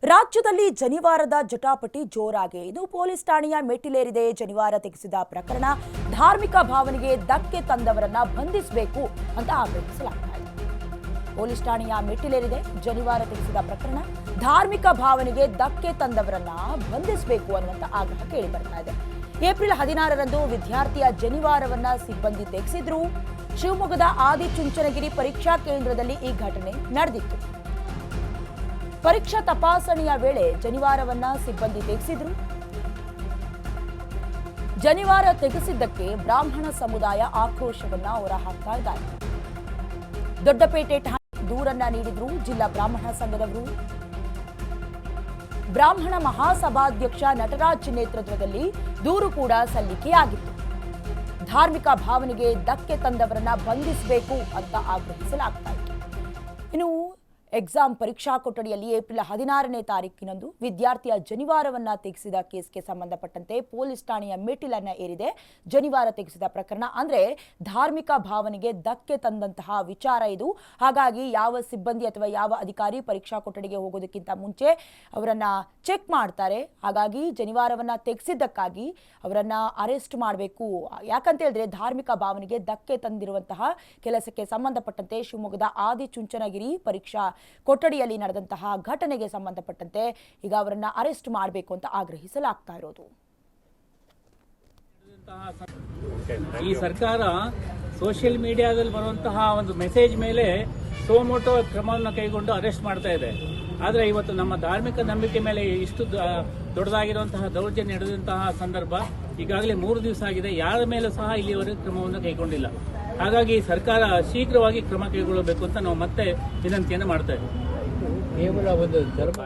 ರಾಜ್ಯದಲ್ಲಿ ಜನಿವಾರದ ಜಟಾಪಟಿ ಜೋರಾಗಿ ಇದು ಪೊಲೀಸ್ ಠಾಣೆಯ ಮೆಟ್ಟಿಲೇರಿದೆ. ಜನಿವಾರ ತೆಗೆಸಿದ ಪ್ರಕರಣ ಧಾರ್ಮಿಕ ಭಾವನೆಗೆ ಧಕ್ಕೆ ತಂದವರನ್ನ ಬಂಧಿಸಬೇಕು ಅಂತ ಆಗ್ರಹಿಸಲಾಗ್ತಾ ಇದೆ. ಪೊಲೀಸ್ ಠಾಣೆಯ ಮೆಟ್ಟಿಲೇರಿದೆ. ಜನಿವಾರ ತೆಗೆಸಿದ ಪ್ರಕರಣ ಧಾರ್ಮಿಕ ಭಾವನೆಗೆ ಧಕ್ಕೆ ತಂದವರನ್ನ ಬಂಧಿಸಬೇಕು ಅನ್ನುವಂತ ಆಗ್ರಹ ಕೇಳಿ ಬರ್ತಾ ಇದೆ. ಏಪ್ರಿಲ್ 16ರಂದು ವಿದ್ಯಾರ್ಥಿಯ ಜನಿವಾರವನ್ನ ಸಿಬ್ಬಂದಿ ತೆಗೆಸಿದ್ರು. ಶಿವಮೊಗ್ಗದ ಆದಿಚುಂಚನಗಿರಿ ಪರೀಕ್ಷಾ ಕೇಂದ್ರದಲ್ಲಿ ಈ ಘಟನೆ ನಡೆದಿತ್ತು. ಪರೀಕ್ಷಾ ತಪಾಸಣೆಯ ವೇಳೆ ಜನಿವಾರವನ್ನ ಸಿಬ್ಬಂದಿ ತೆಗೆಸಿದ್ರು. ಜನಿವಾರ ತೆಗೆಸಿದ್ದಕ್ಕೆ ಬ್ರಾಹ್ಮಣ ಸಮುದಾಯ ಆಕ್ರೋಶವನ್ನ ಹೊರಹಾಕ್ತಾ ಇದ್ದಾರೆ. ದೊಡ್ಡಪೇಟೆ ಠಾಣೆ ದೂರನ್ನ ನೀಡಿದ್ರು ಜಿಲ್ಲಾ ಬ್ರಾಹ್ಮಣ ಸಂಘದವರು. ಬ್ರಾಹ್ಮಣ ಮಹಾಸಭಾಧ್ಯಕ್ಷ ನಟರಾಜ್ ನೇತೃತ್ವದಲ್ಲಿ ದೂರು ಕೂಡ ಸಲ್ಲಿಕೆಯಾಗಿತ್ತು. ಧಾರ್ಮಿಕ ಭಾವನೆಗೆ ಧಕ್ಕೆ ತಂದವರನ್ನ ಬಂಧಿಸಬೇಕು ಅಂತ ಆಗ್ರಹಿಸಲಾಗ್ತಾ ಇತ್ತು. ಇನ್ನು ಎಕ್ಸಾಮ್ ಪರೀಕ್ಷಾ ಕೊಠಡಿಯಲ್ಲಿ ಏಪ್ರಿಲ್ 16ನೇ ತಾರೀಕಿನಂದು ವಿದ್ಯಾರ್ಥಿಯ ಜನಿವಾರವನ್ನ ತೆಗೆಸಿದ ಕೇಸ್ಗೆ ಸಂಬಂಧಪಟ್ಟಂತೆ ಪೊಲೀಸ್ ಠಾಣೆಯ ಮೆಟ್ಟಿಲನ್ನ ಏರಿದೆ. ಜನಿವಾರ ತೆಗೆಸಿದ ಪ್ರಕರಣ ಅಂದ್ರೆ ಧಾರ್ಮಿಕ ಭಾವನೆಗೆ ಧಕ್ಕೆ ತಂದಂತಹ ವಿಚಾರ ಇದು. ಹಾಗಾಗಿ ಯಾವ ಸಿಬ್ಬಂದಿ ಅಥವಾ ಯಾವ ಅಧಿಕಾರಿ ಪರೀಕ್ಷಾ ಕೊಠಡಿಗೆ ಹೋಗೋದಕ್ಕಿಂತ ಮುಂಚೆ ಅವರನ್ನ ಚೆಕ್ ಮಾಡ್ತಾರೆ. ಹಾಗಾಗಿ ಜನಿವಾರವನ್ನ ತೆಗೆಸಿದ್ದಕ್ಕಾಗಿ ಅವರನ್ನ ಅರೆಸ್ಟ್ ಮಾಡಬೇಕು. ಯಾಕಂತ ಹೇಳಿದ್ರೆ ಧಾರ್ಮಿಕ ಭಾವನೆಗೆ ಧಕ್ಕೆ ತಂದಿರುವಂತಹ ಕೆಲಸಕ್ಕೆ ಸಂಬಂಧಪಟ್ಟಂತೆ ಶಿವಮೊಗ್ಗದ ಆದಿಚುಂಚನಗಿರಿ ಪರೀಕ್ಷಾ ಕೊಠಡಿಯಲ್ಲಿ ನಡೆದಂತಹ ಘಟನೆಗೆ ಸಂಬಂಧಪಟ್ಟಂತೆ ಈಗ ಅವರನ್ನ ಅರೆಸ್ಟ್ ಮಾಡಬೇಕು ಅಂತ ಆಗ್ರಹಿಸಲಾಗ್ತಾ ಇರೋದು. ಈ ಸರ್ಕಾರ ಸೋಷಿಯಲ್ ಮೀಡಿಯಾದಲ್ಲಿ ಬರುವಂತಹ ಒಂದು ಮೆಸೇಜ್ ಮೇಲೆ ಸೋಮೋಟೋ ಕ್ರಮವನ್ನು ಕೈಗೊಂಡು ಅರೆಸ್ಟ್ ಮಾಡ್ತಾ ಇದೆ. ಆದರೆ ಇವತ್ತು ನಮ್ಮ ಧಾರ್ಮಿಕ ನಂಬಿಕೆ ಮೇಲೆ ಇಷ್ಟು ದೊಡ್ಡದಾಗಿರುವಂತಹ ದೌರ್ಜನ್ಯ ನಡೆದಂತಹ ಸಂದರ್ಭ ಈಗಾಗಲೇ 3 ದಿವಸ ಆಗಿದೆ. ಯಾರ ಮೇಲೂ ಸಹ ಇಲ್ಲಿವರೆಗೆ ಕ್ರಮವನ್ನು ಕೈಗೊಂಡಿಲ್ಲ. ಹಾಗಾಗಿ ಸರ್ಕಾರ ಶೀಘ್ರವಾಗಿ ಕ್ರಮ ಕೈಗೊಳ್ಳಬೇಕು ಅಂತ ನಾವು ಮತ್ತೆ ವಿನಂತಿಯನ್ನು ಮಾಡ್ತಾ ಇದ್ದೀವಿ. ಕೇವಲ ಒಂದು ಧರ್ಮ